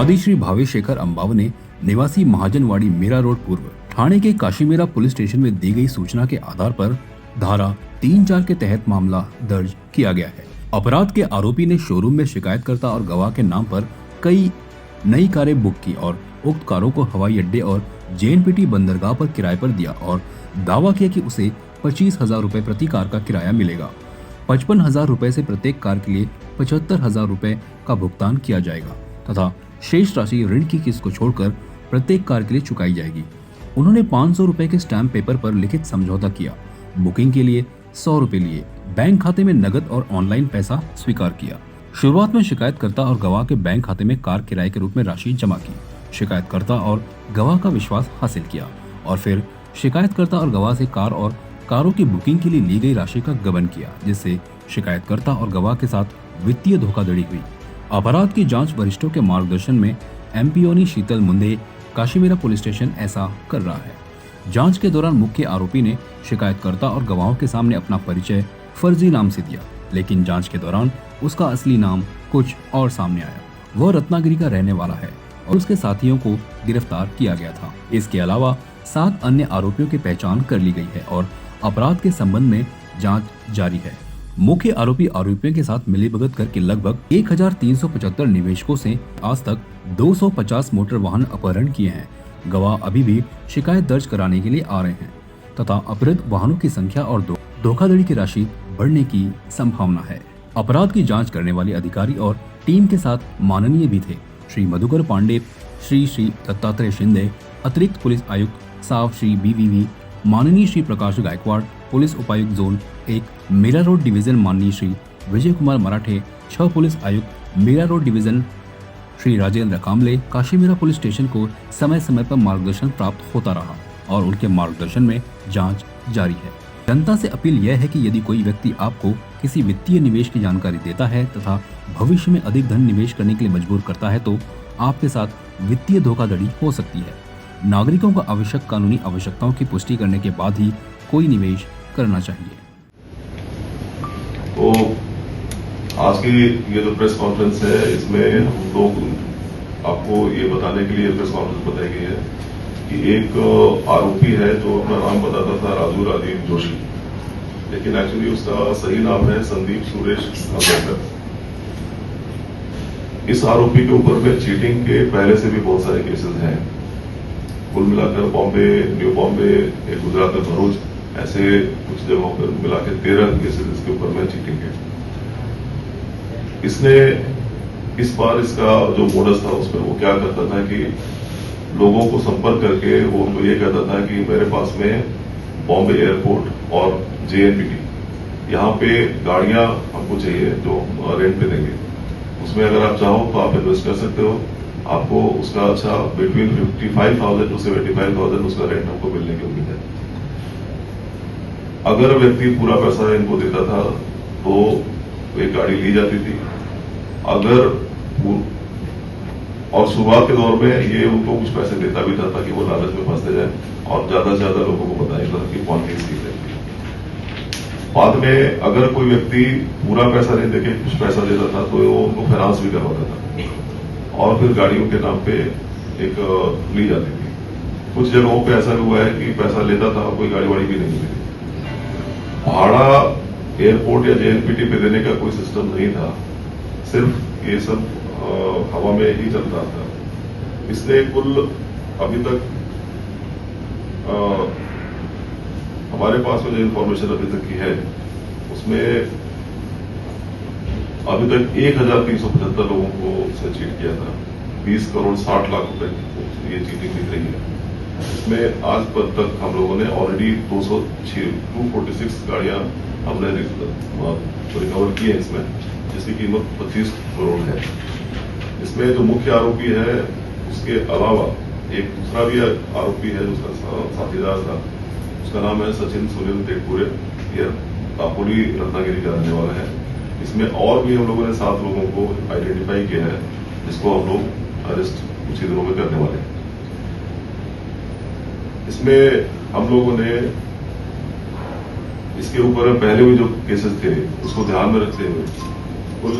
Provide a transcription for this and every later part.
आदिश्री भावेशेखर अंबावने निवासी महाजनवाड़ी मीरा रोड पूर्व ठाणे के काशीमेरा पुलिस स्टेशन में दी गई सूचना के आधार पर धारा 3-4 के तहत मामला दर्ज किया गया है। अपराध के आरोपी ने शोरूम में शिकायतकर्ता और गवाह के नाम पर कई नई कारें बुक की और उक्त कारों को हवाई अड्डे और जेएनपीटी बंदरगाह पर किराए पर दिया और दावा किया कि उसे 25,000 रुपए प्रति कार का किराया मिलेगा। 55,000 रुपए से प्रत्येक कार के लिए 75,000 रुपए का भुगतान किया जाएगा तथा शेष राशि ऋण की किस्त को छोड़कर प्रत्येक कार के लिए चुकाई जाएगी। उन्होंने 500 रुपए के स्टैम्प पेपर पर लिखित समझौता किया। बुकिंग के लिए 100 रुपए लिए, बैंक खाते में नगद और ऑनलाइन पैसा स्वीकार किया। शुरुआत में शिकायतकर्ता और गवाह के बैंक खाते में कार किराए के रूप में राशि जमा की। शिकायतकर्ता और गवाह का विश्वास हासिल किया और फिर शिकायतकर्ता और गवाह से कार और कारों की बुकिंग के लिए ली गई राशि का गबन किया, जिससे शिकायतकर्ता और गवाह के साथ वित्तीय धोखाधड़ी हुई। अपराध की जांच वरिष्ठों के मार्गदर्शन में एमपीओनी शीतल मुंदे काशीमेरा पुलिस स्टेशन ऐसा कर रहा है। जांच के दौरान मुख्य आरोपी ने शिकायतकर्ता और गवाहों के सामने अपना परिचय फर्जी नाम से दिया, लेकिन जांच के दौरान उसका असली नाम कुछ और सामने आया। वह रत्नागिरी का रहने वाला है और उसके साथियों को गिरफ्तार किया गया था। इसके अलावा 7 अन्य आरोपियों की पहचान कर ली गई है और अपराध के संबंध में जांच जारी है। मुख्य आरोपियों के साथ मिलीभगत करके लगभग 1,375 निवेशकों से आज तक 250 मोटर वाहन अपहरण किए हैं। गवाह अभी भी शिकायत दर्ज कराने के लिए आ रहे हैं तथा अपहृत वाहनों की संख्या और धोखाधड़ी की राशि बढ़ने की संभावना है। अपराध की जांच करने वाले अधिकारी और टीम के साथ माननीय भी थे श्री मधुकर पांडे, श्री दत्तात्रेय शिंदे, अतिरिक्त पुलिस आयुक्त साव श्री BVV, माननीय श्री प्रकाश गायकवाड़, पुलिस उपायुक्त जोन 1 मीरा रोड डिवीजन माननीय श्री विजय कुमार मराठे, 6 पुलिस आयुक्त मीरा रोड डिवीजन श्री राजेंद्र कामले। काशीमेरा पुलिस स्टेशन को समय समय पर मार्गदर्शन प्राप्त होता रहा और उनके मार्गदर्शन में जांच जारी है। जनता से अपील यह है कि यदि कोई व्यक्ति आपको किसी वित्तीय निवेश की जानकारी देता है तथा भविष्य में अधिक धन निवेश करने के लिए मजबूर करता है तो आपके साथ वित्तीय धोखाधड़ी हो सकती है। नागरिकों को आवश्यक कानूनी आवश्यकताओं की पुष्टि करने के बाद ही कोई निवेश करना चाहिए। तो आज की ये जो प्रेस कॉन्फ्रेंस है, इसमें हम लोग आपको ये बताने के लिए प्रेस कॉन्फ्रेंस बताई गई है कि एक आरोपी है जो अपना नाम बताता था राजू राजीव जोशी, लेकिन एक्चुअली उसका सही नाम है संदीप सुरेश अम्बेडकर। इस आरोपी के ऊपर में चीटिंग के पहले से भी बहुत सारे केसेस हैं। कुल मिलाकर बॉम्बे, न्यू बॉम्बे, गुजरात में भरूच, ऐसे कुछ जगहों पर मिला के 13 केसेस इसके ऊपर में चीटिंग के। इसने इस बार इसका जो मोडस था उसमें वो क्या करता था कि लोगों को संपर्क करके वो उनको ये कहता था कि मेरे पास में बॉम्बे एयरपोर्ट और JNPT यहाँ पे गाड़ियां हमको चाहिए जो रेंट पे देंगे, उसमें अगर आप चाहो तो आप इन्वेस्ट कर सकते हो, आपको उसका अच्छा बिटवीन 55,000 to 75,000 उसका रेंट हमको मिलने की उम्मीद है। अगर व्यक्ति पूरा पैसा इनको देता था तो एक गाड़ी ली जाती थी। और शुरुआत के दौर में ये उनको कुछ पैसे देता भी था ताकि वो लालच में फंसते जाए और ज्यादा से ज्यादा लोगों को बताएगा कि कौन सी स्कीम है। बाद में अगर कोई व्यक्ति पूरा पैसा नहीं देके कुछ पैसा देता था तो वो उनको फाइनेंस भी करवाता था और फिर गाड़ियों के नाम पे एक ली जाती थी। कुछ जगहों पे ऐसा हुआ है कि पैसा लेता था कोई गाड़ी वाड़ी भी नहीं मिली। भाड़ा एयरपोर्ट या JNPT पे देने का कोई सिस्टम नहीं था, सिर्फ ये सब हवा में ही चल रहा था। इसने कुल अभी तक हमारे पास में जो इन्फॉर्मेशन अभी तक की है उसमें अभी तक 1,375 लोगों को से चीट किया था। 20 करोड़ 60 लाख रुपए ये चीटिंग दिख रही है। इसमें आज तक हम लोगों ने ऑलरेडी 246 गाड़ियां हमने रिकवर की है इसमें, जिसकी कीमत 25 करोड़ है। इसमें जो मुख्य आरोपी है उसके अलावा एक दूसरा भी आरोपी है जिसका साथीदार था, उसका नाम है सचिन सुनील टेकपुरे, ये दापोली रत्नागिरी का रहने वाला है। इसमें और भी हम लोगों ने 7 लोगों को आइडेंटिफाई किया है जिसको हम लोग अरेस्ट कुछ ही दिनों में करने वाले हैं। इसमें हम लोगों ने इसके ऊपर पहले भी जो केसेस थे उसको ध्यान में रखते हुए कुल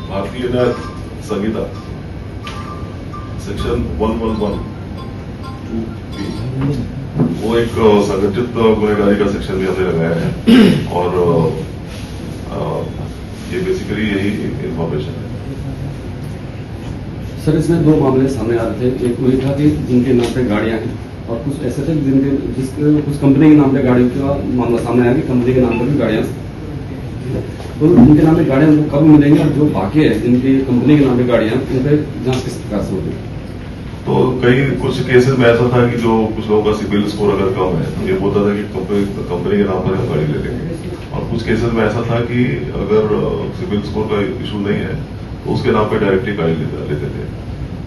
भारतीय न्याय संहिता सेक्शन 111 2B वो एक संगठित गुनहगारी का सेक्शन भी हमने लगाया है और ये बेसिकली यही इंफॉर्मेशन है। सर, इसमें दो मामले सामने आ रहे थे। एक वही था कि जिनके नाम पे गाड़ियां हैं और कुछ ऐसे थे जिसके कुछ कंपनी के नाम पे गाड़ियों का मामला सामने आया कि कंपनी के नाम पर भी गाड़ियां, तो जिनके नाम पे गाड़ियां उनको कब मिलेंगी और जो बाकी है जिनकी कंपनी के नाम पे गाड़ियां उन पे जांच किस प्रकार से होगी? तो कई कुछ केसेस में ऐसा था कि जो कुछ लोगों का सिबिल स्कोर अगर कम है तो ये बोलता था कि कंपनी के नाम पर हम गाड़ी ले लेंगे, और कुछ केसेस में ऐसा था कि अगर सिबिल स्कोर का इशू नहीं है तो उसके नाम पर डायरेक्टली गाड़ी लेते थे।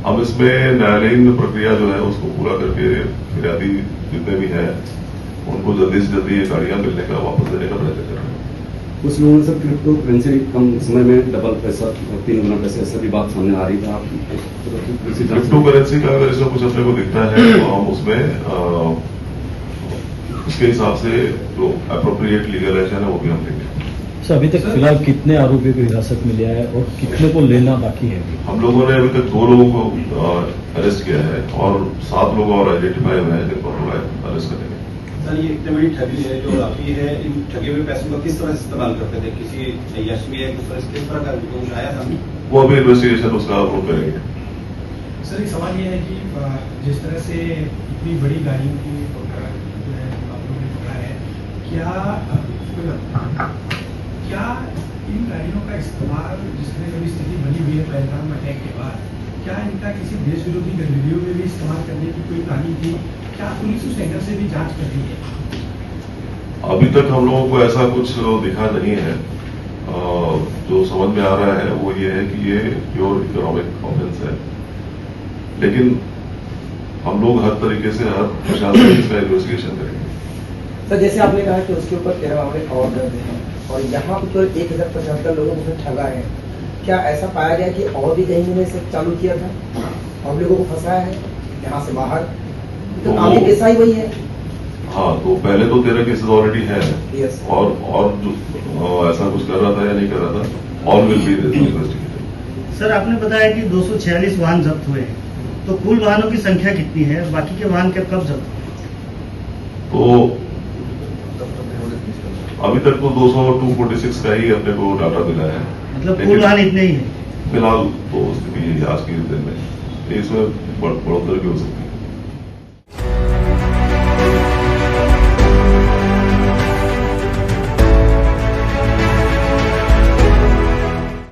हम इसमें न्यायालयीन प्रक्रिया जो है उसको पूरा करके फिरियादी जितने भी हैं उनको जल्दी से जल्दी ये गाड़ियां मिलने का, वापस देने का प्रयत्न कर रहे हैं। कुछ लोगों ने सर क्रिप्टो करेंसी कम समय में डबल पैसा, 3 गुना पैसे, ऐसा भी बात सामने आ रही था। क्रिप्टो करेंसी का अगर इसमें कुछ अपने को दिखता है तो हम उसमें उसके हिसाब से जो अप्रोप्रिएट लीगल एक्शन है वो भी हम लेंगे। सर, अभी तक फिलहाल कितने आरोपियों को हिरासत में लिया है और कितने को लेना बाकी है? हम लोगों ने अभी तक 2 लोगों को अरेस्ट किया है और 7 लोग और आइडेंटिफाई हुए हैं जिनको हम अरेस्ट करेंगे। सर, ये इतनी बड़ी ठगी है जो आपकी है, इन ठगे हुए पैसों का किस तरह से इस्तेमाल करते थे? किसी यश में किस तरह का कुछ आया था? वो अभी इन्वेस्टिगेशन उसका वो करेंगे। सर, एक सवाल ये है कि जिस तरह से इतनी बड़ी गाड़ियों की जो है आप लोगों ने पकड़ा है, क्या इन गाड़ियों का इस्तेमाल, जिस तरह की स्थिति बनी हुई है पहलगाम अटैक के बाद, क्या इनका किसी देश विरोधी गतिविधियों में भी इस्तेमाल करने की कोई प्लानिंग थी? क्या पुलिस उस एंगल से भी जांच कर रही है? अभी तक हम लोगों को ऐसा कुछ दिखा नहीं है। जो समझ में आ रहा है वो ये है कि ये प्योर इकोनॉमिक ऑफेंस है, लेकिन हम लोग हर तरीके से, हर प्रशासन इसका इन्वेस्टिगेशन करेंगे। सर, जैसे आपने कहा कि उसके ऊपर 13 मामले और दर्ज हैं और यहाँ पर तो 1075 लोगों को ठगा है, क्या ऐसा पाया गया कि और भी कहीं ने इसे चालू किया था और लोगों को फंसाया है यहाँ से बाहर? तो काफी पैसा ही वही है। हाँ, तो पहले तो 13 केसेस ऑलरेडी है यस, और जो ऐसा कुछ कर रहा था या नहीं कर रहा था, all will be investigated. Sir, आपने बताया कि 246 वाहन जब्त हुए, तो कुल वाहनों की संख्या कितनी है? बाकी के वाहन कब जब्त हुए? तो अभी तक तो 246 का ही अपने को डाटा मिला है। मतलब कुल वाहन इतने ही है फिलहाल तो स्थिति आज के दिन में इसमें बढ़ोतरी भी हो सकती है।